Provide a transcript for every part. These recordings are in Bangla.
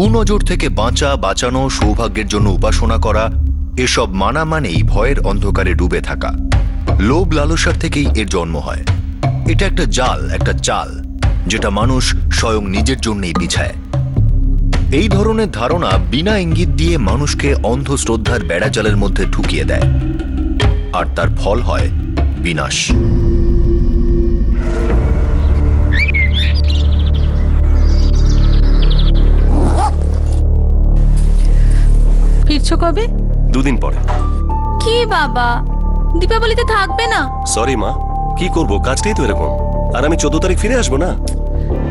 কুনজর থেকে বাঁচা, বাঁচানো, সৌভাগ্যের জন্য উপাসনা করা, এসব মানা মানেই ভয়ের অন্ধকারে ডুবে থাকা। লোভ লালসার থেকেই এর জন্ম হয়। এটা একটা জাল, একটা চাল, যেটা মানুষ স্বয়ং নিজের জন্যই বিছায়। এই ধরনের ধারণা বিনা ইঙ্গিত দিয়ে মানুষকে অন্ধ শ্রদ্ধার বেড়াজালের মধ্যে ঢুকিয়ে দেয়, আর তার ফল হয় বিনাশ। ফিরছো কবে? দুদিন পরে। কি বাবা, দীপাবলিতে থাকবে না? সরি মা, কি করব, কাজটাই তো এরকম। আর আমি 14 তারিখ ফিরে আসবো না।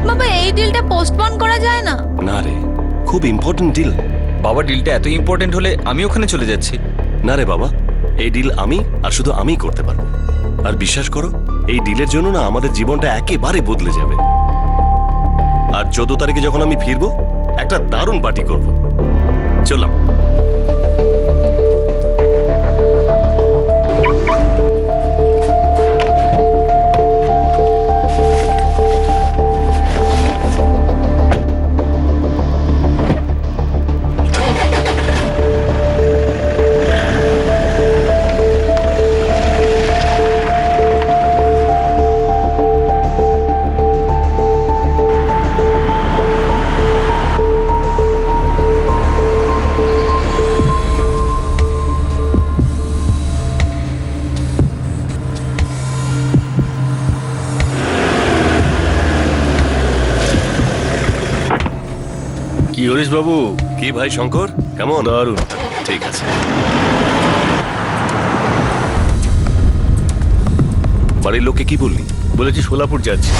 বাবা, এই ডিলটা পোস্টপোন করা যায় না? না রে, খুব ইম্পর্টেন্ট ডিল। বাবা, ডিলটা এত ইম্পর্টেন্ট হলে আমি ওখানে চলে যাচ্ছি। না রে বাবা, এই ডিল আমি আর শুধু আমিই করতে পারবো। আর বিশ্বাস করো, এই ডিলের জন্য না আমাদের জীবনটা একেবারে বদলে যাবে। আর 14 তারিখে যখন আমি ফিরবো, একটা দারুণ পার্টি করব। চললাম। কি হরিশ বাবু? কি ভাই শঙ্কর, কেমন? দারুণ। ঠিক আছে। বাড়ির লোককে কি বললি? বলেছি সোলাপুর যাচ্ছি।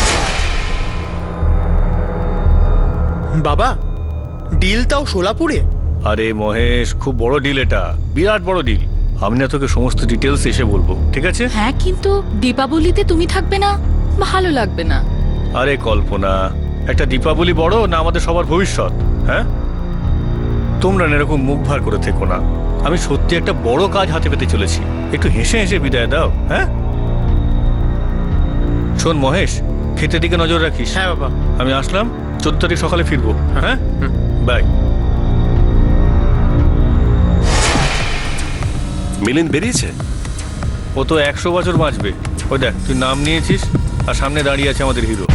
বাবা, ডিল তাও সোলাপুরে? আরে মহেশ, খুব বড় ডিল, এটা বিরাট বড় ডিল। আমি না তোকে সমস্ত ডিটেলস এসে বলবো, ঠিক আছে? হ্যাঁ, কিন্তু দীপাবলিতে তুমি থাকবে না, ভালো লাগবে না। আরে কল্পনা, একটা দীপাবলি বড় না আমাদের সবার ভবিষ্যৎ। হ্যাঁ, তোমরা না এরকম মুখ ভার করে থেকো না। আমি সত্যি একটা বড় কাজ হাতে পেতে চলেছি, একটু হেসে হেসে বিদায় দাও। হ্যাঁ, শোন মহেশ, ক্ষেতের দিকে নজর রাখিস। হ্যাঁ বাবা। আমি আসলাম, 14 তারিখ সকালে ফিরবো। হ্যাঁ, বাই। মিলিন্দ বেরিয়েছে? ও তো 100 বছর বাঁচবে। ওই দেখ, তুই নাম নিয়েছিস আর সামনে দাঁড়িয়ে আছে আমাদের হিরো।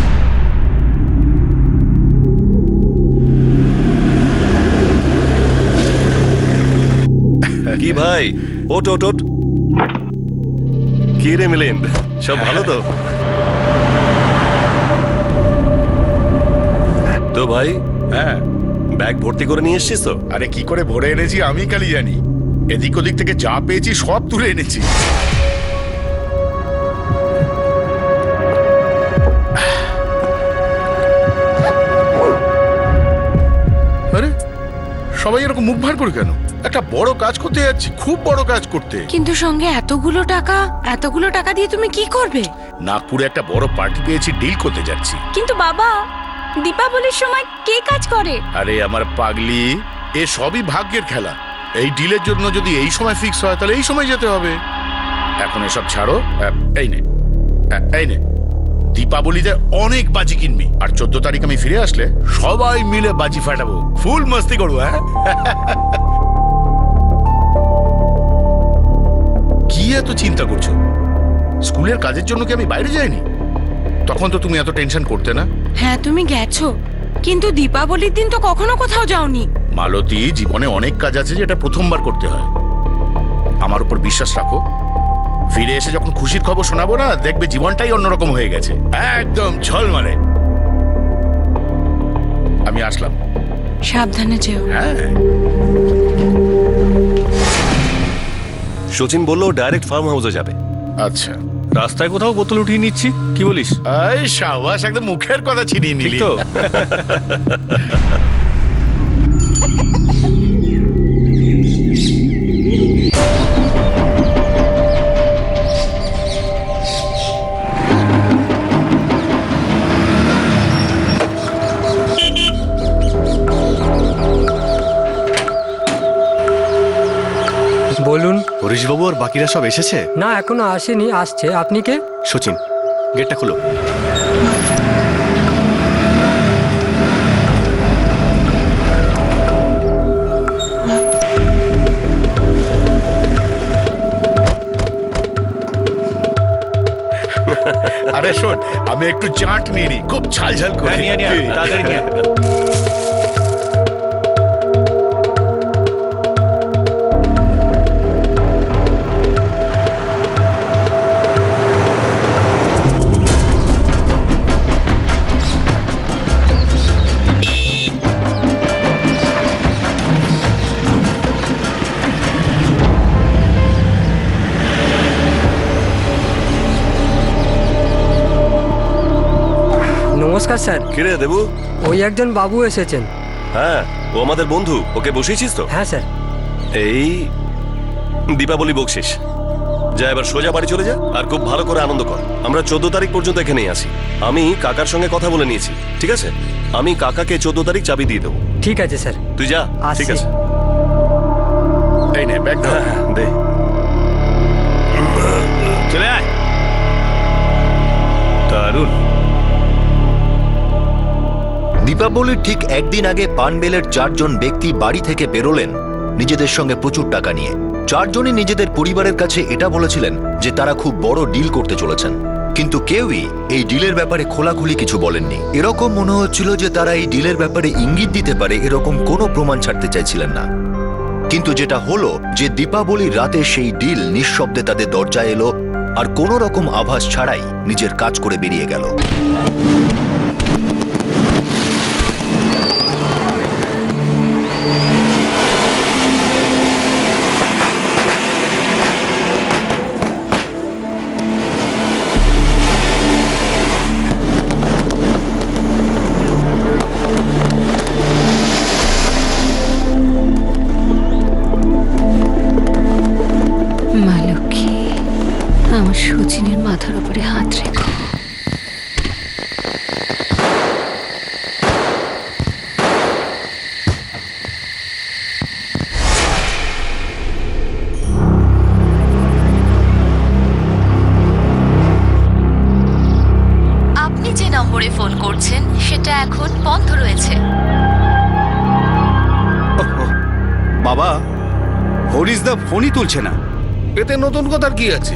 কি ভাই, ওট ওট ওট। কি রে মিলিন্দ, সব ভালো তো? তো ভাই, হ্যাঁ, ব্যাগ ভর্তি করে নিয়ে এসছিস তো? আরে কি করে ভরে এনেছি আমি খালি জানি। এদিক ওদিক থেকে যা পেয়েছি সব তুলে এনেছি। আরে সবাই এরকম মুখ ভার করে কেন? একটা বড় কাজ করতে যাচ্ছি, খুব বড় কাজ করতে। কিন্তু সঙ্গে এতগুলো টাকা দিয়ে তুমি কি করবে? নাগপুরে একটা বড় পার্টি পেয়েছি, ডিল করতে যাচ্ছি। কিন্তু বাবা, দীপাবলির সময় কে কাজ করে? আরে আমার পাগলি, এ সবই ভাগ্যের খেলা। এই ডিলের জন্য যদি এই সময় ফিক্স হয় তাহলে এই সময় যেতে হবে। এখন এসব ছাড়ো। এই নে, এই নে, দীপাবলিতে অনেক বাজি কিনবি। আর 14 তারিখ আমি ফিরে আসলে সবাই মিলে বাজি ফাটাবো, ফুল মস্তি করবো। হ্যাঁ, কি এত চিন্তা করছো? স্কুলের কাজের জন্য কি আমি বাইরে যাইনি? তখন তো তুমি এত টেনশন করতে না। হ্যাঁ, তুমি গেছো, কিন্তু দীপাবলির দিন তো কখনো কোথাও যাওনি। মালতী, জীবনে অনেক কাজ আছে যেটা প্রথমবার করতে হয়। আমার উপর বিশ্বাস রাখো, ফিরে এসে যখন খুশির খবর শোনাবো না, দেখবে জীবনটাই অন্যরকম হয়ে গেছে, একদম ঝলমলে। আমি আসলাম। সাবধানে যেও। হ্যাঁ, সচিন বললো ডাইরেক্ট ফার্ম হাউসে যাবে। আচ্ছা। রাস্তায় কোথাও বোতল উঠিয়ে নিচ্ছি, কি বলিস? এই সাবাস, একদম মুখের কথা ছিনিয়ে ঠিক নিলি তো? বলুন। হরিশবাবু আর বাকিরা সব এসেছে? না, এখনো আসেনি, আসছে। আপনি কে? সচিন, গেটটা খোলো। আরে শোন, আমি একটু চাট নিয়ে নিই, খুব ঝাল ঝাল করে। হ্যাঁ, নিয়ে আয়, তাড়াতাড়ি নিয়ে আয়। নমস্কার স্যার, কিরে দেবু? ওই একজন বাবু এসেছেন। হ্যাঁ, ও আমাদের বন্ধু। ওকে বসিয়েছিস তো? হ্যাঁ স্যার। এই দীপাবলি বকশিস। যা এবার সোজা বাড়ি চলে যা, আর খুব ভালো করে আনন্দ কর। আমরা 14 তারিখ পর্যন্ত এখানেই আছি। আমি কাকার সঙ্গে কথা বলে নিয়েছি, ঠিক আছে? আমি কাকাকে 14 তারিখ চাবি দিয়ে দেবো। ঠিক আছে স্যার। তুই যা। আসছি। ঠিক আছে। এই নে ব্যাগ ধর। হ্যাঁ, দে। চলে আয়। দারুণ। দীপাবলির ঠিক একদিন আগে পানবেলের 4 জন ব্যক্তি বাড়ি থেকে বেরোলেন নিজেদের সঙ্গে প্রচুর টাকা নিয়ে। 4 জনই নিজেদের পরিবারের কাছে এটা বলেছিলেন যে তারা খুব বড় ডিল করতে চলেছেন, কিন্তু কেউই এই ডিলের ব্যাপারে খোলাখুলি কিছু বলেননি। এরকম মনে হচ্ছিল যে তারা এই ডিলের ব্যাপারে ইঙ্গিত দিতে পারে এরকম কোনো প্রমাণ ছাড়তে চাইছিলেন না। কিন্তু যেটা হলো যে দীপাবলির রাতে সেই ডিল নিঃশব্দে তাদের দরজায় এলো আর কোনো রকম আভাস ছাড়াই নিজের কাজ করে বেরিয়ে গেল। মা লক্ষ্মী, আমার সচিনের মাথার উপরে হাত রেখো। আপনি যে নম্বরে ফোন করছেন সেটা এখন বন্ধ রয়েছে। বাবা, হরিশদা ফোনই তুলছে না। এতে নতুন কথার কি আছে?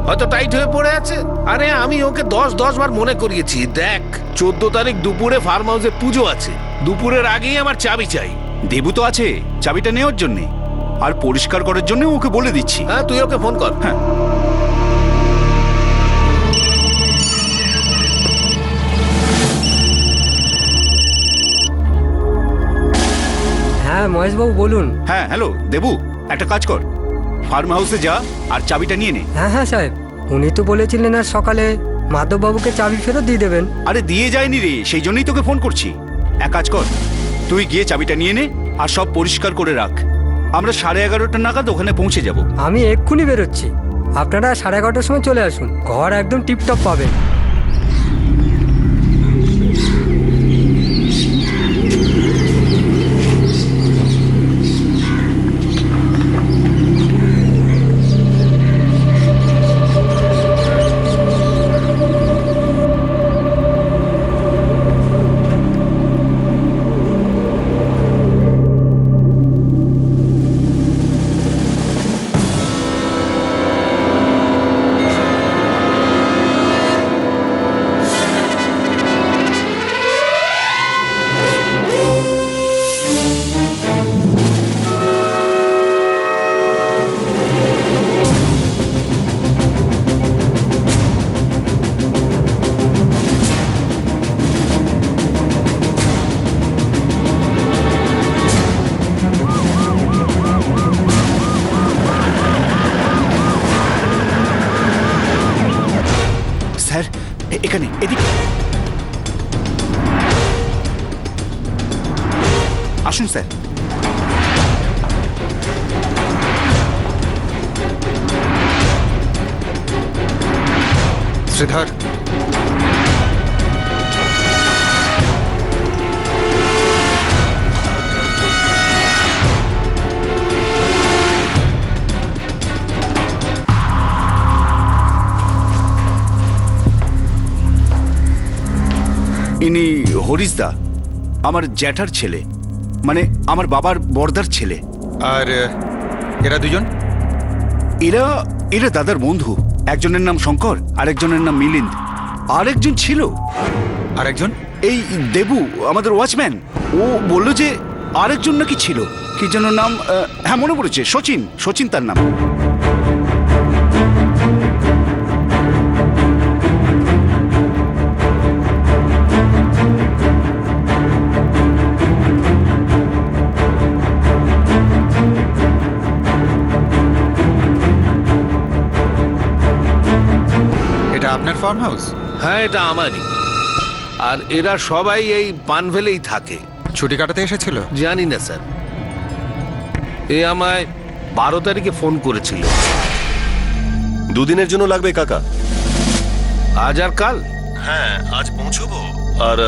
হয়তো টাইট হয়ে পড়ে আছে। আরে আমি ওকে 10 বার মনে করিয়েছি। দেখ, 14 তারিখ দুপুরে ফার্ম হাউসে পুজো আছে। দুপুরের আগেই আমার চাবি চাই। দেবু তো আছে চাবিটা নেওয়ার জন্যে, আর পরিষ্কার করার জন্য ওকে বলে দিচ্ছি। হ্যাঁ, তুই ওকে ফোন কর। হ্যাঁ। হ্যাঁ মহেশবাবু বলুন। হ্যাঁ, হ্যালো দেবু, একটা কাজ কর, ফার্ম হাউসে যা আর চাবিটা নিয়ে নে। হ্যাঁ হ্যাঁ সাহেব, উনি তো বলেছিলেন আর সকালে মাধববাবুকে চাবি ফেরত দিয়ে দেবেন। আরে দিয়ে যায়নি রে, সেই জন্যই তোকে ফোন করছি। এক কাজ কর, তুই গিয়ে চাবিটা নিয়ে নে আর সব পরিষ্কার করে রাখ। আমরা 11:30 নাগাদ ওখানে পৌঁছে যাব। আমি এক্ষুনি বেরোচ্ছি, আপনারা 11:30টার সময় চলে আসুন, ঘর একদম টিপটপ পাবেন। স্যার, এখানে, এদিকে আসুন স্যার। শ্রীধর, ইনি হরিশদা, আমার জ্যাঠার ছেলে, মানে আমার বাবার বর্দার ছেলে। আর এরা দুজন? এরা দাদার বন্ধু। একজনের নাম শঙ্কর, আরেকজনের নাম মিলিন্দ, আরেকজন ছিল আরেকজন? এই দেবু, আমাদের ওয়াচম্যান। ও বলল যে আরেকজন নাকি ছিল, কি যেন নাম, হ্যাঁ মনে পড়েছে, সচিন, সচিন তার নাম। এটা আপনার ফার্ম হাউস? হ্যাঁ, এটা আমারই। আর এরা সবাই এই পানভেলেই থাকে। ছুটি কাটাতে এসেছিল? জানি না স্যার, এ আমায় 12 তারিখে ফোন করেছিল। দুদিনের জন্য লাগবে কাকা। আজ আর কাল? হ্যাঁ, আজ পৌঁছবো আর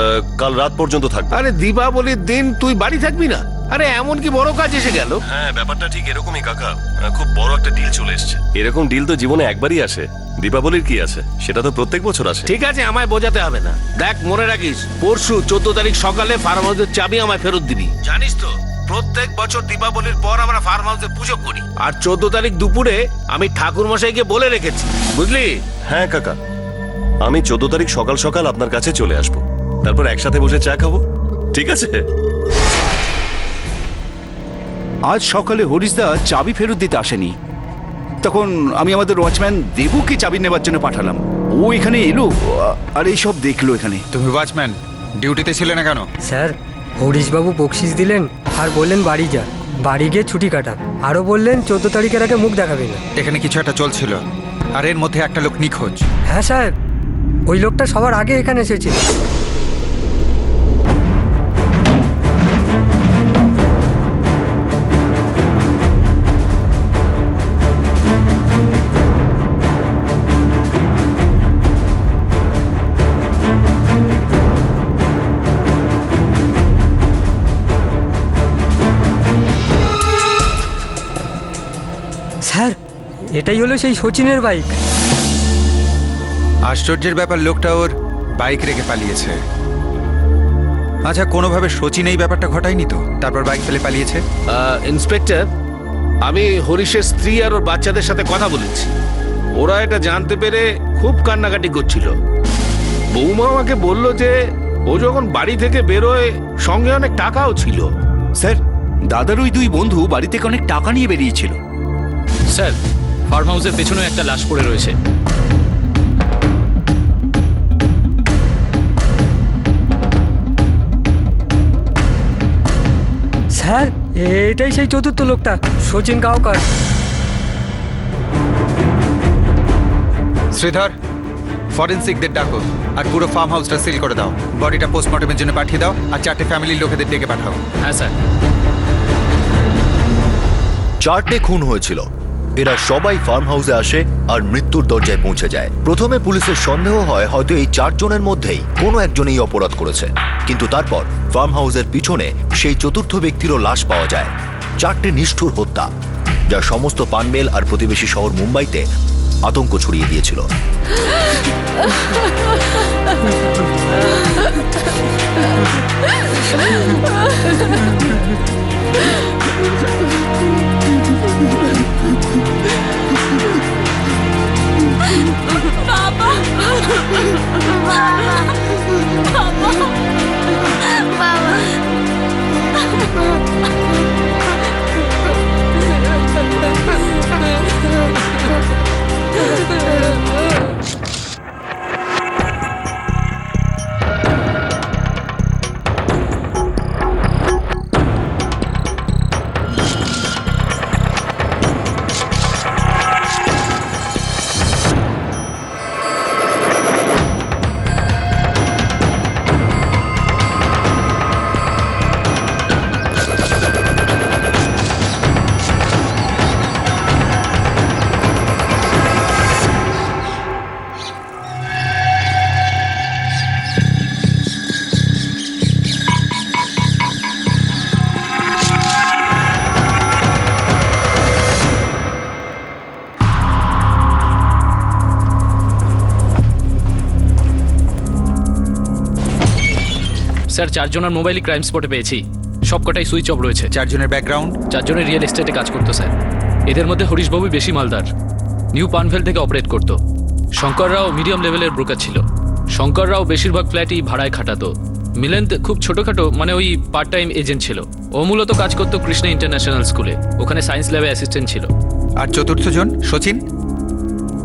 কাল রাত পর্যন্ত থাকবো। আরে দীপাবলির দিন তুই বাড়ি থাকবি না? আরে এমন কি বড় কাজ এসে গেল? হ্যাঁ, ব্যাপারটা ঠিক এরকমই কাকা। খুব বড় একটা ডিল চলে এসেছে। এরকম ডিল তো জীবনে একবারই আসে। দীপাবলির কি আছে, সেটা তো প্রত্যেক বছর আসে। ঠিক আছে, আমায় বোঝাতে হবে না। দেখ, মনে রাখিস, পরশু 14 তারিখ সকালে ফার্ম হাউসের চাবি আমায় ফেরত দিবি। জানিস তো, প্রত্যেক বছর দীপাবলির পর আমরা ফার্ম হাউসে পুজো করি। আর 14 তারিখ দুপুরে আমি ঠাকুর মশাইকে বলে রেখেছি, বুঝলি? হ্যাঁ কাকা, আমি 14 তারিখ সকাল সকাল আপনার কাছে চলে আসবো, তারপর একসাথে বসে চা খাবো, ঠিক আছে? আজ সকালে হরিশদা চাবি ফেরত দিতে আসেনি, তখন আমি আমাদের ওয়াচম্যান দেবুকে চাবি নেবার জন্য পাঠালাম। ও এখানে এলো আর এই সব দেখলো এখানে। তুমি ওয়াচম্যান, ডিউটিতে ছিলে না কেন? স্যার, হরিশবাবু বকশিস দিলেন আর বললেন বাড়ি যা, বাড়ি গিয়ে ছুটি কাটা। আরও বললেন 14 তারিখের আগে মুখ দেখাবে না। এখানে কিছু একটা চলছিল, আর এর মধ্যে একটা লোক নিখোঁজ। হ্যাঁ সাহেব, ওই লোকটা সবার আগে এখানে এসেছিল। স্যার, এটাই হলো সেই সচিনের বাইক। আশ্চর্যের ব্যাপার, লোকটা ওর বাইক রেখে পালিয়েছে। আচ্ছা, কোনোভাবে সচিন এই ব্যাপারটা ঘটায়নি তো, তারপর বাইক ফেলে পালিয়েছে? ইন্সপেক্টর, আমি হরিশের স্ত্রী আর ওর বাচ্চাদের সাথে কথা বলেছি। ওরা এটা জানতে পেরে খুব কান্নাকাটি করছিল। বৌমা আমাকে বলল যে ও যখন বাড়ি থেকে বেরোয় সঙ্গে অনেক টাকাও ছিল। স্যার, দাদার ওই দুই বন্ধু বাড়ি থেকে অনেক টাকা নিয়ে বেরিয়েছিল। স্যার, ফার্ম হাউসের পেছনে একটা লাশ পড়ে রয়েছে। স্যার, এটাই সেই চতুর্থ লোকটা, সচিন গাওকার। শ্রীধর, ফরেন্সিকদের ডাকো আর পুরো ফার্ম হাউসটা সিল করে দাও। বডিটা পোস্টমর্টমের জন্য পাঠিয়ে দাও আর 4টে ফ্যামিলির লোকেদের ডেকে পাঠাও। হ্যাঁ স্যার। 4টে খুন হয়েছিল। এরা সবাই ফার্ম হাউসে আসে আর মৃত্যুর দরজায় পৌঁছে যায়। প্রথমে পুলিশের সন্দেহ হয় হয়তো এই 4 জনের মধ্যেই কোনো একজনই অপরাধ করেছে, কিন্তু তারপর ফার্ম হাউসের পিছনে সেই চতুর্থ ব্যক্তিরও লাশ পাওয়া যায়। 4টে নিষ্ঠুর হত্যা, যা সমস্ত পানবেল আর প্রতিবেশী শহর মুম্বাইতে আতঙ্ক ছড়িয়ে দিয়েছিল। স্যার, 4 জনের মোবাইলই ক্রাইম স্পটে পেয়েছি। সবকটাই সুইচ অফ রয়েছে। 4 জনের ব্যাকগ্রাউন্ড? 4 জনের রিয়েল এস্টেটে কাজ করতো স্যার। এদের মধ্যে হরিশবাবু বেশি মালদার। নিউ পানভেল থেকে অপারেট করত। শঙ্কর রাও মিডিয়াম লেভেলের ব্রোকার ছিল। শঙ্কর রাও বেশিরভাগ ফ্ল্যাটই ভাড়ায় খাটাতো। মিলেন্দ খুব ছোটখাটো মানে ওই পার্ট টাইম এজেন্ট ছিল। ও মূলত কাজ করতো কৃষ্ণা ইন্টারন্যাশনাল স্কুলে, ওখানে সায়েন্স ল্যাবে অ্যাসিস্ট্যান্ট ছিল। আর চতুর্থ জন সচিন?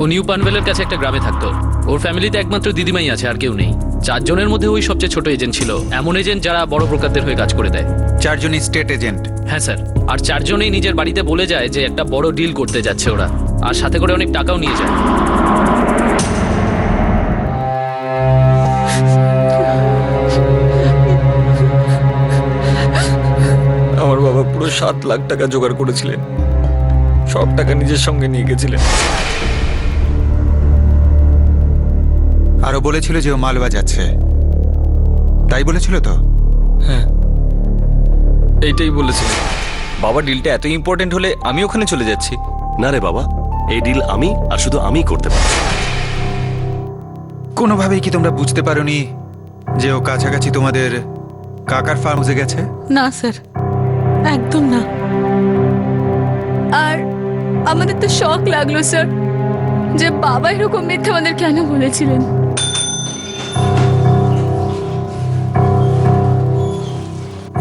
ও নিউ পানভেলের কাছে একটা গ্রামে থাকতো। ওর ফ্যামিলিতে একমাত্র দিদিমাই আছে, আর কেউ নেই। 4 জনের মধ্যে ওই সবচেয়ে ছোট এজেন্ট ছিল, এমন এজেন্ট যারা বড় ব্রোকারদের হয়ে কাজ করে দেয়। 4 জনই স্টেট এজেন্ট? হ্যাঁ স্যার। আর 4 জনেই নিজের বাড়িতে বলে যায় যে একটা বড় ডিল করতে যাচ্ছে ওরা, আর সাথে করে অনেক টাকাও নিয়ে যায়। আমার বাবা পুরো 7 লাখ টাকা জোগাড় করেছিলেন, সব টাকা নিজের সঙ্গে নিয়ে গেছিলেন। আরো বলেছিল যে ও মালবা যাচ্ছে, তাই বলেছিল তো? হ্যাঁ, এইটাই বলেছিলেন। বাবা, ডিলটা এত ইম্পর্টেন্ট হলে আমি ওখানে চলে যাচ্ছি। না রে বাবা, এই ডিল আমি আর শুধু আমিই করতে পারবো। কোনোভাবেই কি তোমরা বুঝতে পারোনি যে ও কাছাকাছি তোমাদের কাকার ফার্ম হাউসে গেছে? না স্যার, একদম না। আর আমাদের তো শক লাগলো স্যার, যে বাবা এরকম মিথ্যা আমাদের কেন বলেছিলেন।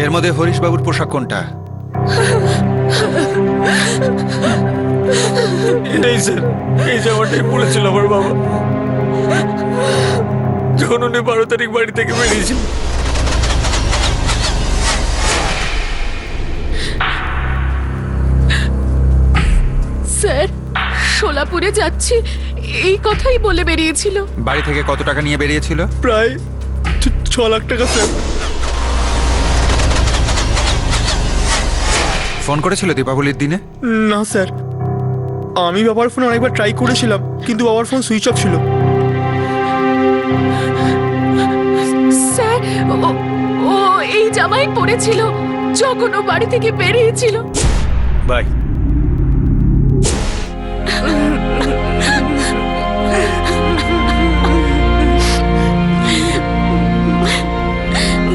এর মধ্যে হরিশ বাবুর পোশাক কোনটা? এটাই স্যার, এই জামাটাই পড়েছিল আমার বাবা যখন উনি 12 তারিখ বাড়ি থেকে বেরিয়েছিল। স্যার, সোলাপুরে যাচ্ছি এই কথাই বলে বেরিয়েছিল। বাড়ি থেকে কত টাকা নিয়ে বেরিয়েছিল? প্রায় 6 লাখ টাকা স্যার। ফোন করেছিল দীপাবলির দিনে? না স্যার, আমি বাবার ফোনে অনেকবার ট্রাই করেছিলাম, কিন্তু বাবার ফোন সুইচ অফ ছিল। স্যার, ও এই জামাই পরেছিল যখন ও বাড়ি থেকে বেরিয়েছিল। বাই।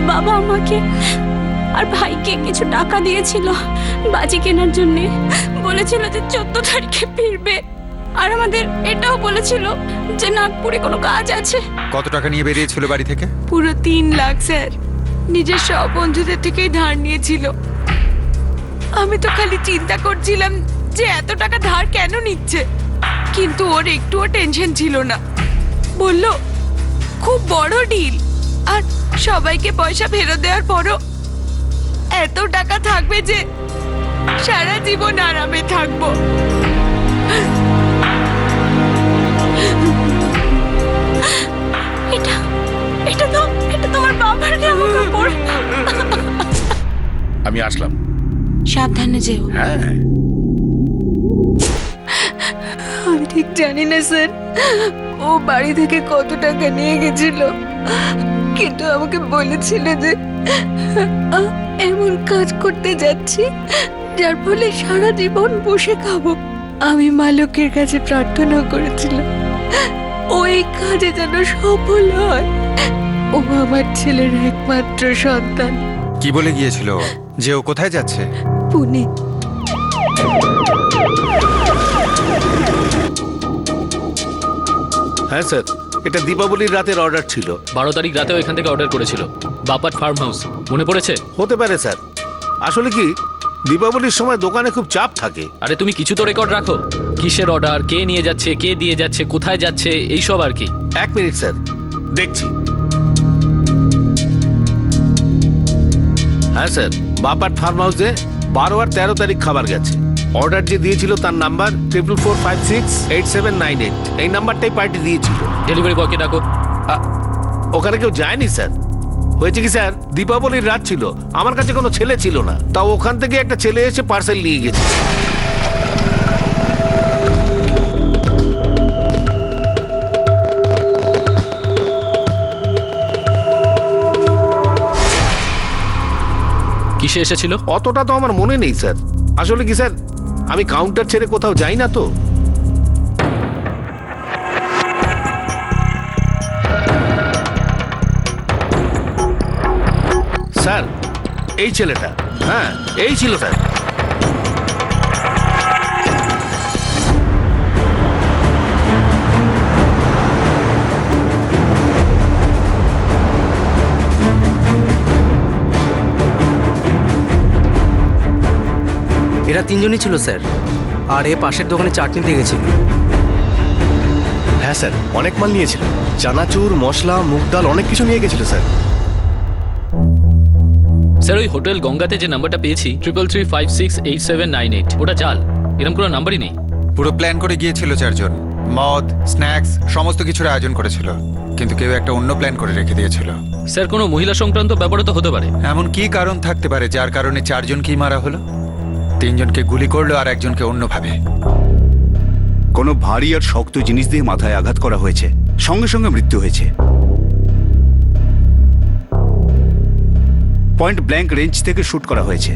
বাবা আমাকে আর ভাইকে কিছু টাকা দিয়েছিল বাজি কেনার জন্য। বলেছিল যে 14 তারিখে ফিরবে, আর আমাদের এটাও বলেছিল যে নাগপুরে কোনো কাজ আছে। কত টাকা নিয়ে বেরিয়েছিল বাড়ি থেকে? পুরো 3 লাখ স্যার, নিজের সব বন্ধুদের থেকেই ধার নিয়েছিল। আমি তো খালি চিন্তা করছিলাম যে এত টাকা ধার কেন নিচ্ছে, কিন্তু ওর একটুও টেনশন ছিল না। বলল খুব বড় ডিল, আর সবাইকে পয়সা ফেরত দেওয়ার পরও এত টাকা থাকবে যে সারা জীবন আরামে থাকবো। এটা এটা তোমার বাবার জামা কাপড়। আমি আসলাম। সাবধানে যেও। হ্যাঁ, আমি ঠিক জানি না স্যার ও বাড়ি থেকে কত টাকা নিয়ে গেছিল, কিন্তু আমাকে বলেছিল যে এমন কাজ করতে যাচ্ছি যার ফলে সারা জীবন বসে খাবো। আমি মালকের কাছে প্রার্থনা করেছিলাম ওই কাজে যেন সফল হয়। ও আমার ছেলের একমাত্র সন্তান। কি বলে গিয়েছিল যে ও কোথায় যাচ্ছে? পুনে। হ্যাঁ স্যার, এটা দীপাবলির রাতের অর্ডার ছিল। 12 তারিখ রাতেও এখান থেকে অর্ডার করেছিল, বাপাট ফার্ম হাউস। মনে পড়েছে? হতে পারে স্যার। আসলে কি, দীপাবলির সময় দোকানে খুব চাপ থাকে। আরে তুমি কিছু তো রেকর্ড রাখো, কিসের অর্ডার, কে নিয়ে যাচ্ছে, কে দিয়ে যাচ্ছে, কোথায় যাচ্ছে, এইসব আর কি। 1 মিনিট স্যার, দেখছি। হ্যাঁ স্যার, বাপাট ফার্ম হাউসে 12 আর 13 তারিখ খাবার গেছে। অর্ডার যে দিয়েছিল তার নাম্বার 44568798, এই নাম্বারটাই পার্টি দিয়েছিল। ডেলিভারি বয়কে ডাকো। ওখানে কেউ যায়নি স্যার। হয়েছে কি স্যার, দীপাবলির রাত ছিল, আমার কাছে কোনো ছেলে ছিল না, তাও ওখান থেকে একটা ছেলে এসে পার্সেল নিয়ে গেছে। কিসে এসেছিল? অতটা তো আমার মনে নেই স্যার। আসলে কি স্যার, আমি কাউন্টার ছেড়ে কোথাও যাই না তো। স্যার, এই ছেলেটা, হ্যাঁ এই ছিল স্যার। এরা তিনজনই ছিল স্যার, আর এ পাশের দোকানে চাটনি দিয়ে গেছিল। হ্যাঁ স্যার, অনেক মাল নিয়েছিল, চানাচুর, মশলা, মুগ ডাল, অনেক কিছু নিয়ে গেছিল স্যার। স্যার ওই হোটেল গঙ্গাতে যে নাম্বারটা পেয়েছি 33356878, ওটা জাল, এরকম কোনো নাম্বারই নেই। পুরো প্ল্যান করে গিয়েছিল চারজন, মদ, স্ন্যাক্স সমস্ত কিছুর আয়োজন করেছিল, কিন্তু কেউ একটা অন্য প্ল্যান করে রেখে দিয়েছিল। স্যার কোনো মহিলা সংক্রান্ত ব্যাপারও তো হতে পারে। এমন কি কারণ থাকতে পারে যার কারণে চারজনকেই মারা হলো? তিনজনকে গুলি করলো আর একজনকে অন্যভাবে। কোনো ভারী আর শক্ত জিনিস দিয়ে মাথায় আঘাত করা হয়েছে, সঙ্গে সঙ্গে মৃত্যু হয়েছে। পয়েন্ট ব্ল্যাঙ্ক রেঞ্জ থেকে শুট করা হয়েছে।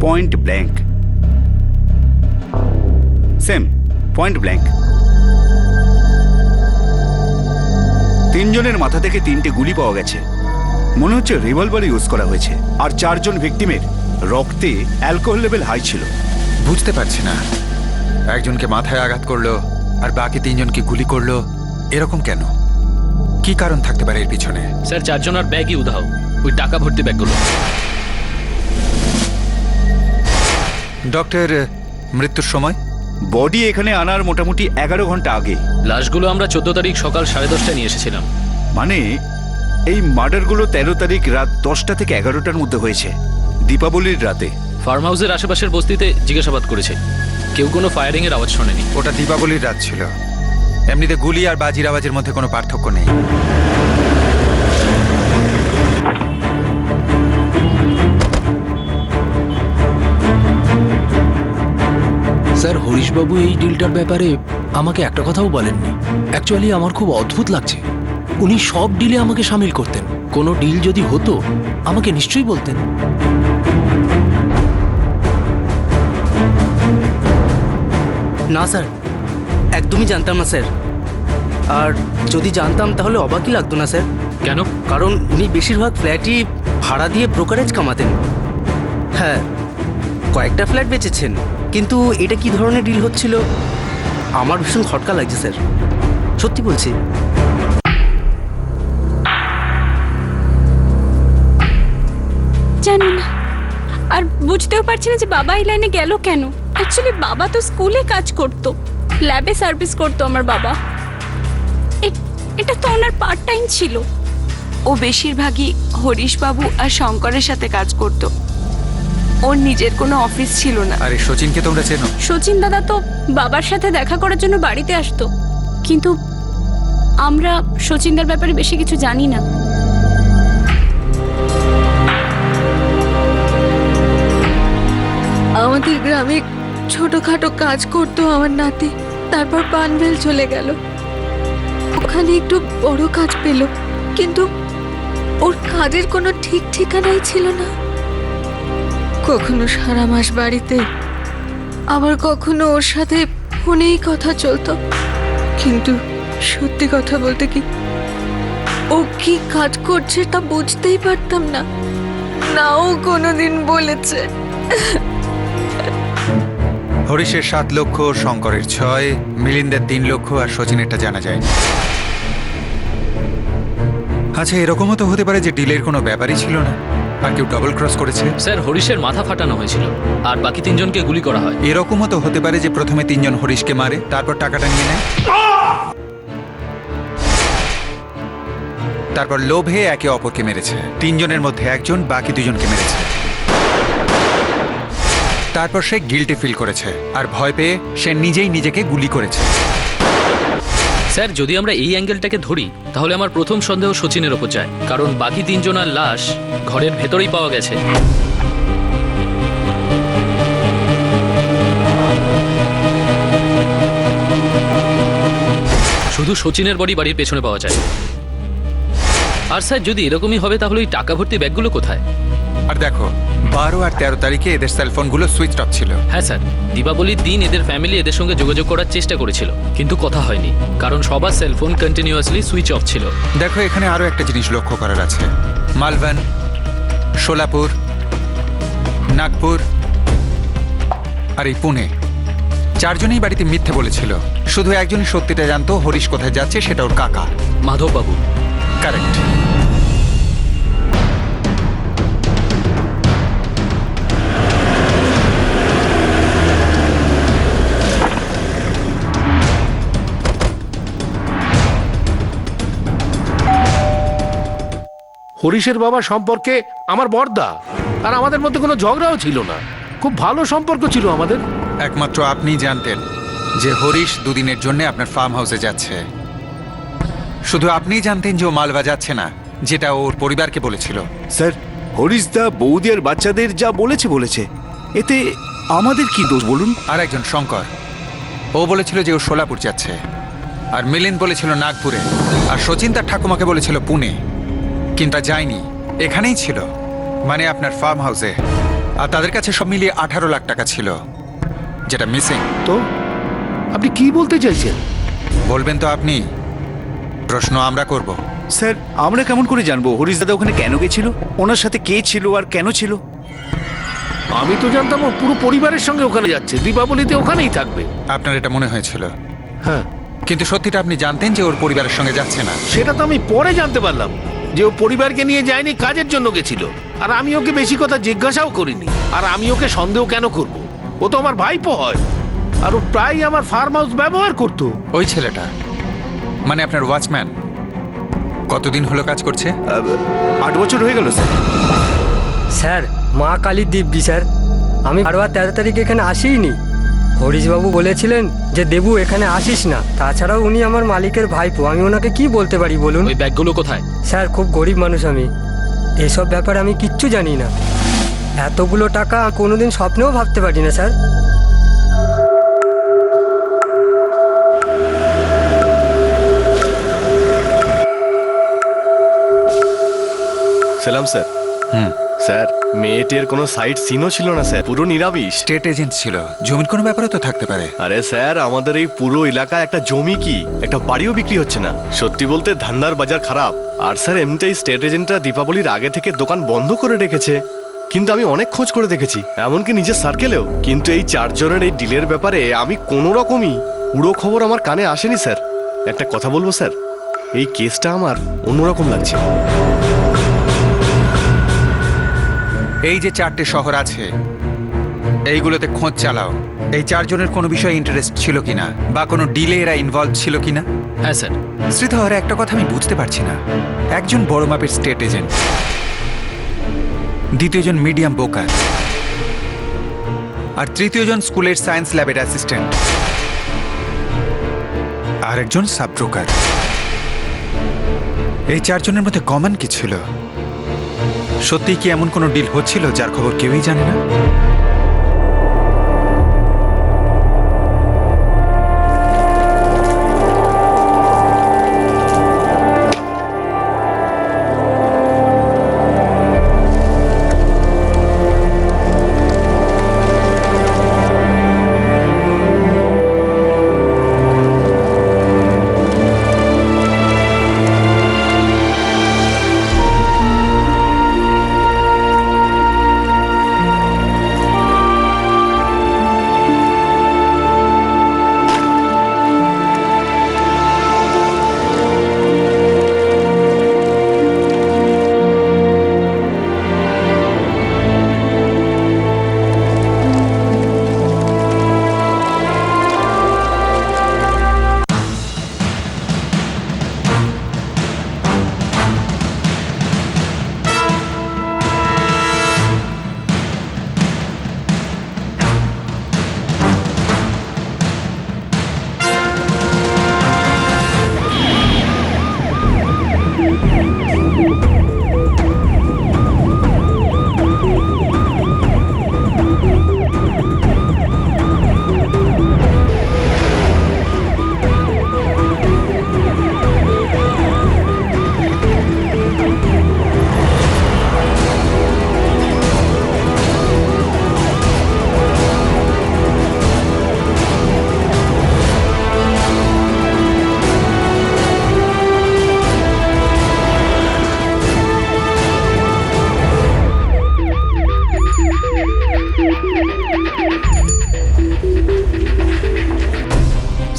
Point blank, same point blank. তিনজনের মাথা থেকে 3টে গুলি পাওয়া গেছে, মনে হচ্ছে রিভলভার ইউজ করা হয়েছে। আর চারজন ভিকটিমের রক্তে অ্যালকোহল লেভেল হাই ছিল। বুঝতে পারছি না, একজনকে মাথায় আঘাত করলো আর বাকি তিনজনকে গুলি করলো, এরকম কেন? কি কারণ থাকতে পারে এর পিছনে? স্যার চারজনের ব্যাগই উধাও, ওই টাকা ভর্তি ব্যাগগুলো। ডক্টর, মৃত্যুর সময়? বডি এখানে আনার মোটামুটি 11 ঘন্টা আগে। লাশগুলো আমরা 14 তারিখ সকাল 10:30টায় নিয়ে এসেছিলাম। মানে এই মার্ডারগুলো 13 তারিখ রাত 10টা থেকে 11টার মধ্যে হয়েছে, দীপাবলির রাতে। ফার্ম হাউসের আশেপাশের বস্তিতে জিজ্ঞাসাবাদ করেছে, কেউ কোনো ফায়ারিং এর আওয়াজ শোনেনি। ওটা দীপাবলির রাত ছিল, এমনিতে গুলি আর বাজির আওয়াজের মধ্যে কোনো পার্থক্য নেই। স্যার হরিশবাবু এই ডিলটার ব্যাপারে আমাকে একটা কথাও বলেননি। অ্যাকচুয়ালি আমার খুব অদ্ভুত লাগছে, উনি সব ডিলে আমাকে সামিল করতেন। কোনো ডিল যদি হতো আমাকে নিশ্চয়ই বলতেন। না স্যার, একদমই জানতাম না স্যার। আর যদি জানতাম তাহলে অবাকই লাগতো না স্যার। কেন? কারণ উনি বেশিরভাগ ফ্ল্যাটই ভাড়া দিয়ে ব্রোকারেজ কামাতেন। হ্যাঁ, কয়েকটা ফ্ল্যাট বেচেছেন, কিন্তু এটা কি ধরনের ডিল হচ্ছিল আমার ভীষণ খটকা লাগছে স্যার, সত্যি বলছি। জানি না, আর বুঝতেও পারছি না যে বাবা এই লাইনে গেল কেন। অ্যাকচুয়ালি বাবা তো স্কুলে কাজ করতো, ল্যাবে সার্ভিস করতো আমার বাবা। এটা তো ওনার পার্ট টাইম ছিল। ও বেশিরভাগই হরিশবাবু আর শঙ্করের সাথে কাজ করতো, ওর নিজের কোনো অফিস ছিল না। আরে সচিনকে তোমরা চেনো? সচিন দাদা তো বাবার সাথে দেখা করার জন্য বাড়িতে আসতো, কিন্তু আমরা সচিনদার ব্যাপারে বেশি কিছু জানি না। আমাদের গ্রামে ছোটখাটো কাজ করতো আমার নাতি, তারপর পানভেল চলে গেল। ওখানে একটু বড় কাজ পেল, কিন্তু ওর কাজের কোনো ঠিক ঠিকানাই ছিল না। কখনো সারা মাস বাড়িতে, আবার কখনো ওর সাথে ফোনেই কথা চলতো। কিন্তু সত্যি কথা বলতে কি, ও কি কাজ করছে তা বুঝতেই পারতাম না, না ও কোনোদিন বলেছে। হরিশের 7 লক্ষ, শঙ্করের 6, মিলিন্দের 3 লক্ষ আর সচিনেরটা জানা যায়নি। আচ্ছা, এরকমও তো হতে পারে যে ডিলের কোনো ব্যাপারই ছিল না, আর কেউ ডবল ক্রস করেছে। স্যার হরিশের মাথা ফাটানো হয়েছিল আর বাকি 3জনকে গুলি করা হয়। এরকমও তো হতে পারে যে প্রথমে 3জন হরিশকে মারে, তারপর টাকাটা নিয়ে নেয়, তারপর লোভে একে অপরকে মেরেছে। 3জনের মধ্যে একজন বাকি 2জনকে মেরেছে, তারপর সে গিল্টি ফিল করেছে আর ভয় পেয়ে সে নিজেই নিজেকে গুলি করেছে। স্যার যদি আমরা এই অ্যাঙ্গেলটাকে ধরি তাহলে আমার প্রথম সন্দেহ সচিনের ওপর যায়, কারণ বাকি 3জনের লাশ ঘরের ভেতরেই পাওয়া গেছে। শুধু সচিনের বডি বাড়ির পেছনে পাওয়া যায়। আর স্যার যদি এরকমই হবে তাহলে ওই টাকা ভর্তি ব্যাগগুলো কোথায়? আর দেখো, 12 আর 13 তারিখে এদের সেলফোনগুলো সুইচ অফ ছিল। হ্যাঁ স্যার, দীপাবলির দিন এদের ফ্যামিলি এদের সঙ্গে যোগাযোগ করার চেষ্টা করেছিল, কিন্তু কথা হয়নি, কারণ সবার সেলফোন কন্টিনিউয়াসলি সুইচ অফ ছিল। দেখো, এখানে আরো একটা জিনিস লক্ষ্য করার আছে। মালবান, সোলাপুর, নাগপুর আর এই পুনে, 4জনেই বাড়িতে মিথ্যে বলেছিল। শুধু একজনই সত্যিটা জানতো, হরিশ কোথায় যাচ্ছে সেটা ওর কাকা মাধববাবু। কারেক্ট। হরিশের বাবা সম্পর্কে আমার বড়দা, আর আমাদের মধ্যে কোনো ঝগড়াও ছিল না, খুব ভালো সম্পর্ক ছিল আমাদের। একমাত্র আপনিই জানতেন যে হরিশ দুদিনের জন্য আপনার ফার্ম হাউসে যাচ্ছে। শুধু আপনিই জানতেন যে ও মালবা যাচ্ছে না, যেটা ওর পরিবারকে বলেছিল। স্যার, হরিশদা বৌদি আর বাচ্চাদের যা বলেছে এতে আমাদের কি দোষ বলুন? আর একজন শঙ্কর, ও বলেছিল যে ও সোলাপুর যাচ্ছে, আর মিলিন্দ বলেছিল নাগপুরে, আর সচিন তার ঠাকুমাকে বলেছিল পুনে। কিন্তু যায়নি, এখানেই ছিল, মানে আপনার ফার্ম হাউসে। আর তাদের কাছে সব মিলিয়ে 18 লাখ টাকা ছিল, যেটা মিসিং। তো আপনি কি বলতে চাইছেন? বলবেন তো আপনি, প্রশ্ন আমরা করব। স্যার, আমরা কেমন করে জানবো হরিশ দাদা ওখানে কেন গেছিল, ওনার সাথে কে ছিল আর কেন ছিল? আমি তো জানতাম ও পুরো পরিবারের সঙ্গে ওখানে যাচ্ছে, দীপাবলিতে ওখানেই থাকবে। আপনার এটা মনে হয়েছিল, হ্যাঁ, কিন্তু সত্যিটা আপনি জানতেন যে ওর পরিবারের সঙ্গে যাচ্ছে না। সেটা তো আমি পরে জানতে পারলাম যে ও পরিবারকে নিয়ে যায়নি, কাজের জন্য গেছিল। আর আমি ওকে বেশি কথা জিজ্ঞাসাও করিনি। আর আমি ওকে সন্দেহ কেন করব? ও তো আমার ভাইপো হয়, আর ও প্রায় আমার ফার্ম হাউস ব্যবহার করতো। ওই ছেলেটা, মানে আপনার ওয়াচম্যান, কতদিন হলো কাজ করছে? 8 বছর হয়ে গেল স্যার। স্যার, মা কালীর দিব্যি স্যার, আমি বারবার 13 তারিখ এখানে আসিনি। হরিশবাবু বলেছিলেন যে দেবু এখানে আসিস না। তাছাড়াও উনি আমার মালিকের ভাইপো, আমি ওনাকে কি বলতে পারি বলুন? ওই ব্যাগগুলো কোথায়? স্যার, খুব গরিব মানুষ আমি, এসব ব্যাপারে আমি কিচ্ছু জানি না। এতগুলো টাকা কোনোদিন স্বপ্নেও ভাবতে পারি না স্যার। সালাম স্যার। স্যার, মেয়েটির কোনো সাইট সিনও ছিল না স্যার, পুরো নিরামিষ। স্টেট এজেন্ট ছিল, জমির কোনো ব্যাপারে তো থাকতে পারে। আরে স্যার, আমাদের এই পুরো এলাকায় একটা জমি কি একটা বাড়িও বিক্রি হচ্ছে না। সত্যি বলতে ধান্দার বাজার খারাপ। আর স্যার, এমনিতেই স্টেট এজেন্টরা দীপাবলির আগে থেকে দোকান বন্ধ করে রেখেছে। কিন্তু আমি অনেক খোঁজ করে দেখেছি, এমনকি নিজের সার্কেলেও। কিন্তু এই 4 জনের এই ডিলের ব্যাপারে আমি কোনো রকমই পুরো খবর আমার কানে আসেনি স্যার। একটা কথা বলবো স্যার, এই কেসটা আমার অন্যরকম লাগছে। এই যে 4টে শহর আছে, এইগুলোতে খোঁজ চালাও। এই 4 জনের কোনো বিষয়ে ইন্টারেস্ট ছিল কিনা, বা কোনো ডিলে এরা ইনভলভ ছিল কিনা। হ্যাঁ স্যার। শ্রীধর, একটা কথা আমি বুঝতে পারছি না। একজন বড় মাপের স্টেট এজেন্ট, দ্বিতীয়জন মিডিয়াম বোকার, আর তৃতীয়জন স্কুলের সায়েন্স ল্যাবের অ্যাসিস্ট্যান্ট, আর একজন সাব ব্রোকার। এই 4 জনের মধ্যে কমন কি ছিল? সত্যি কি এমন কোনো ডিল হচ্ছিল যার খবর কেউই জানে না?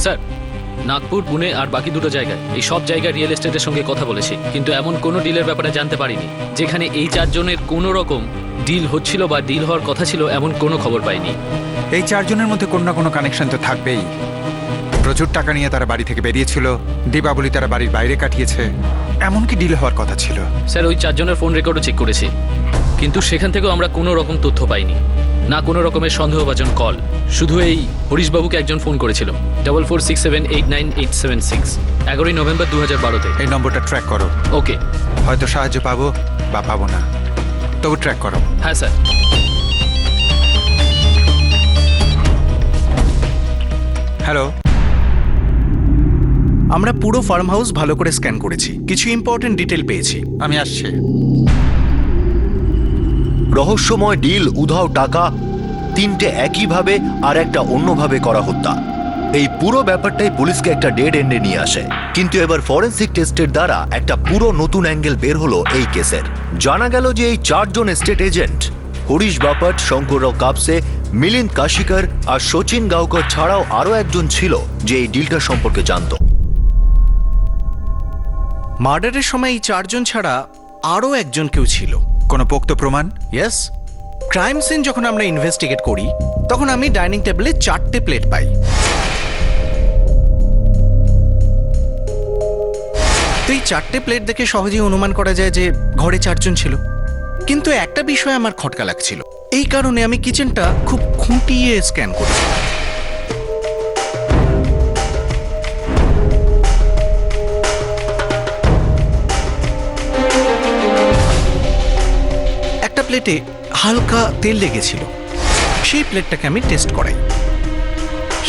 স্যার, নাগপুর, পুনে আর বাকি দুটো জায়গায়, এই সব জায়গায় রিয়েল এস্টেটের সঙ্গে কথা বলেছি, কিন্তু এমন কোনো ডিলের ব্যাপারে জানতে পারিনি যেখানে এই 4 জনের কোনো রকম ডিল হচ্ছিল বা ডিল হওয়ার কথা ছিল, এমন কোনো খবর পাইনি। এই 4 জনের মধ্যে কোনো না কোনো কানেকশন তো থাকবেই। প্রচুর টাকা নিয়ে তারা বাড়ি থেকে বেরিয়েছিল, দীপাবলি তারা বাড়ির বাইরে কাটিয়েছে, এমনকি ডিল হওয়ার কথা ছিল। স্যার ওই চারজনের ফোন রেকর্ডও চেক করেছি, কিন্তু সেখান থেকেও আমরা কোনো রকম তথ্য পাইনি, না কোনো রকমের সন্দেহভাজন কল। শুধু এই হরিশবাবুকে একজন ফোন করেছিল 4467898876, 11ই নভেম্বর 2012-তে। এই নম্বরটা ট্র্যাক করো। ওকে। হয়তো সাহায্য পাবো বা পাবো না, তবু ট্র্যাক করো। হ্যাঁ স্যার। হ্যালো, আমরা পুরো ফার্ম হাউস ভালো করে স্ক্যান করেছি, কিছু ইম্পর্টেন্ট ডিটেল পেয়েছি। আমি আসছি। রহস্যময় ডিল, উধাও টাকা, তিনটে একইভাবে আর একটা অন্যভাবে করা হত্যা, এই পুরো ব্যাপারটাই পুলিশকে একটা ডেড এন্ডে নিয়ে আসে। কিন্তু এবার ফরেন্সিক টেস্টের দ্বারা একটা পুরো নতুন অ্যাঙ্গেল বের হলো এই কেসের। জানা গেল যে এই চারজন এস্টেট এজেন্ট, হরিশ বাপট, শঙ্কররাও কাপসে, মিলিন্দ কাশিকর আর সচিন গাঁওকর ছাড়াও আরো একজন ছিল যে এই ডিলটা সম্পর্কে জানতো। মার্ডারের সময় এই চারজন ছাড়া আরও একজন কেউ ছিল। কোনো পোক্ত প্রমাণ? ইয়েস, ক্রাইম সিন যখন আমরা ইনভেস্টিগেট করি তখন আমি ডাইনিং টেবিলে 4টে প্লেট পাই। তো এই 4টে প্লেট দেখে সহজেই অনুমান করা যায় যে ঘরে 4জন ছিল। কিন্তু একটা বিষয় আমার খটকা লাগছিল, এই কারণে আমি কিচেনটা খুব খুঁটিয়ে স্ক্যান করি। একটা প্লেটে হালকা তেল লেগেছিল, সেই প্লেটটাকে আমি টেস্ট করাই।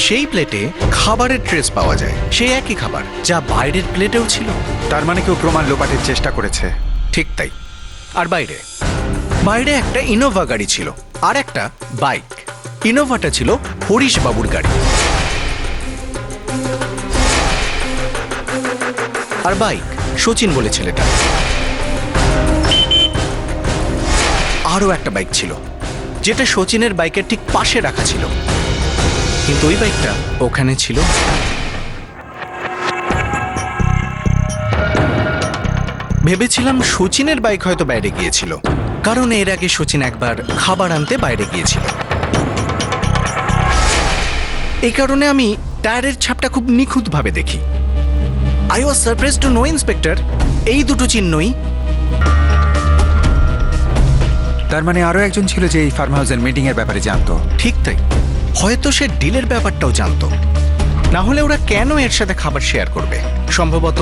সেই প্লেটে খাবারের ট্রেস পাওয়া যায়, সেই একই খাবার যা বাইরের প্লেটেও ছিল। তার মানে কেউ প্রমাণ লোপাটের চেষ্টা করেছে। ঠিক তাই। আর বাইরে বাইরে একটা ইনোভা গাড়ি ছিল আর একটা বাইক। ইনোভাটা ছিল হরিশ বাবুর গাড়ি, আর বাইক সচিন বলে ছেলেটা। আরও একটা বাইক ছিল যেটা সচিনের বাইকের ঠিক পাশে রাখা ছিল, কিন্তু ওই বাইকটা ওখানে ছিল। ভেবেছিলাম সচিনের বাইক হয়তো বাইরে গিয়েছিল, কারণ এর আগে সচিন একবার খাবার আনতে বাইরে গিয়েছিল। এই কারণে আমি টায়ারের ছাপটা খুব নিখুঁতভাবে দেখি। I was surprised to know inspector, এই দুটো চিহ্নই। তার মানে আরো একজন ছিল যে এই ফার্ম হাউসের মিটিং এর ব্যাপারে জানতো। ঠিক তাই, হয়তো সে ডিলের ব্যাপারটাও জানতো, না হলে ওরা কেন এর সাথে খাবার শেয়ার করবে? সম্ভবত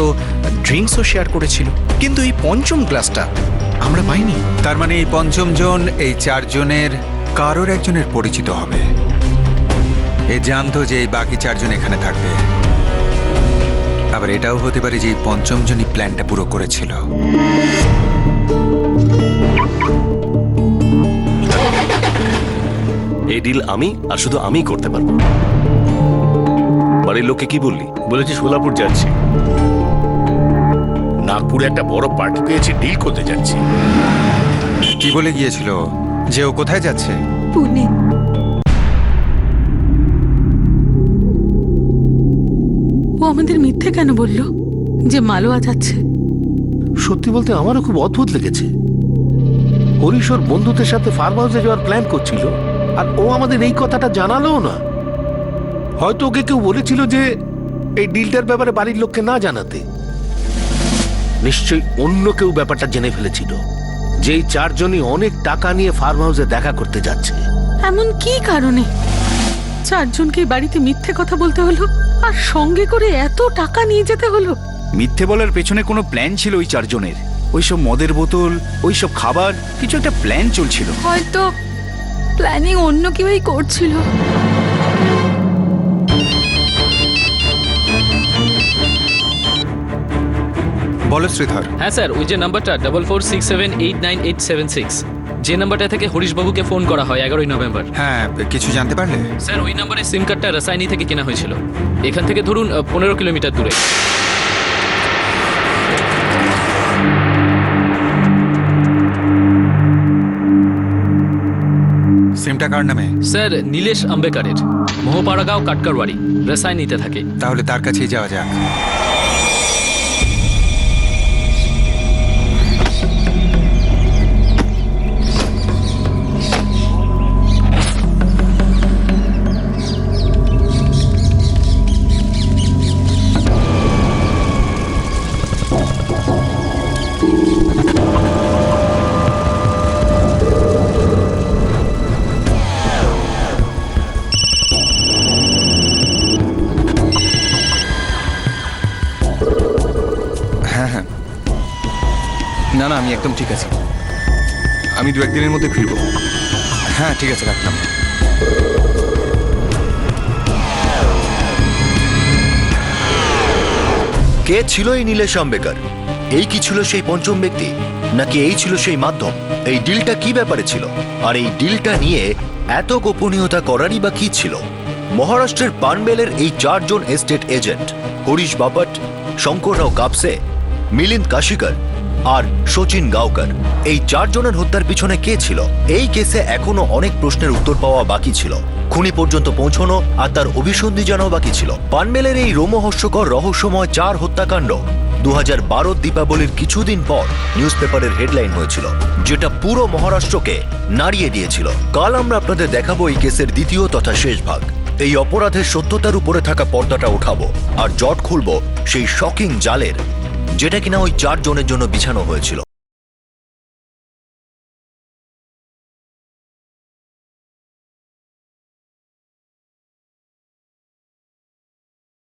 ড্রিঙ্কসও শেয়ার করেছিল, কিন্তু এই পঞ্চম গ্লাসটা আমরা পাইনি। তার মানে এই পঞ্চম জন এই চারজনের কারোর একজনের পরিচিত হবে। এ জানতো যে এই বাকি চারজন এখানে থাকবে। আবার এটাও হতে পারে যে এই পঞ্চম জনই প্ল্যানটা পুরো করেছিল। এই ডিল আমি আর শুধু আমিই করতে পারবো। বাড়ির লোককে কি বললি? বলেছি সোলাপুর যাচ্ছি, নাগপুরে একটা বড় পার্টি পেয়েছি, ডিল করতে যাচ্ছি। কি বলে গিয়েছিল যে ও কোথায় যাচ্ছে? পুনে। ও আমাদের মিথ্যে কেন বললো যে মালোয়া যাচ্ছে? সত্যি বলতে আমারও খুব অদ্ভুত লেগেছে। হরিশ ওর বন্ধুদের সাথে ফার্ম হাউসে যাওয়ার প্ল্যান করছিল, আর ও আমাদের এই কথাটা জানালোও না। হয়তো ওকে কেউ বলেছিল যে এই ডিলটার ব্যাপারে বাড়ির লোককে না জানাতে। নিশ্চয়ই অন্য কেউ ব্যাপারটা জেনে ফেলেছিল, যেই চারজনই অনেক টাকা নিয়ে ফার্ম হাউসে দেখা করতে যাচ্ছে। এমন কি কারণে চারজনকে বাড়িতে মিথ্যে কথা বলতে হলো আর সঙ্গে করে এত টাকা নিয়ে যেতে হলো? মিথ্যে বলার পেছনে কোনো প্ল্যান ছিল ওই চারজনের। ওইসব মদের বোতল, ওইসব খাবার, কিছু একটা প্ল্যান চলছিল। হয়তো প্ল্যানিং অন্য কেউই করছিল। বলো শ্রীধর। হ্যাঁ স্যার, ওই যে নাম্বারটা 4467898876, যে নাম্বারটা থেকে হরিশবাবুকে ফোন করা হয় 11ই নভেম্বর। হ্যাঁ, কিছু জানতে পারলে? স্যার ওই নাম্বারে সিম কার্ডটা রাসায়নি থেকে কেনা হয়েছিল, এখান থেকে ধরুন 15 কিলোমিটার দূরে। সিমটা কার নামে? স্যার নীলেশ আম্বেকারের, মোহপাড়াগাঁও কাটকারবাড়ি, রাসায়নিতে থাকে। তাহলে তার কাছেই যাওয়া যাক। হ্যাঁ হ্যাঁ, না না, আমি একদম ঠিক আছি। আমি 2-1 দিনের মধ্যে ফিরবো। হ্যাঁ ঠিক আছে, রাখলাম। কে ছিল এই নীলেশ আম্বেকর? এই কি ছিল সেই পঞ্চম ব্যক্তি, নাকি এই ছিল সেই মাধ্যম? এই ডিলটা কি ব্যাপারে ছিল, আর এই ডিলটা নিয়ে এত গোপনীয়তা করারই বা কি ছিল? মহারাষ্ট্রের পানবেলের এই 4 জন এস্টেট এজেন্ট, হরিশ বাপট, শঙ্কর রাও কাপসে, মিলিন্দ কাশিকর আর শচীন গাঁওকর, এই 4 জনের হত্যার পিছনে কে ছিল? এই কেসে এখনো অনেক প্রশ্নের উত্তর পাওয়া বাকি ছিল। খুনি পর্যন্ত পৌঁছানো আর তার অভিসন্ধি জানাও বাকি ছিল। পানবেলের এই রোমহর্ষকর রহস্যময় 4 হত্যাকাণ্ড 2012 দীপাবলির কিছুদিন পর নিউজ পেপারের হেডলাইন হয়েছিল, যেটা পুরো মহারাষ্ট্রকে নাড়িয়ে দিয়েছিল। কাল আমরা আপনাদের দেখাবো এই কেসের দ্বিতীয় তথা শেষ ভাগ। এই অপরাধের সত্যতার উপরে থাকা পর্দাটা ওঠাবো আর জট খুলবো সেই শকিং জালের, যেটা কিনা ওই 4 জনের জন্য বিছানো হয়েছিল।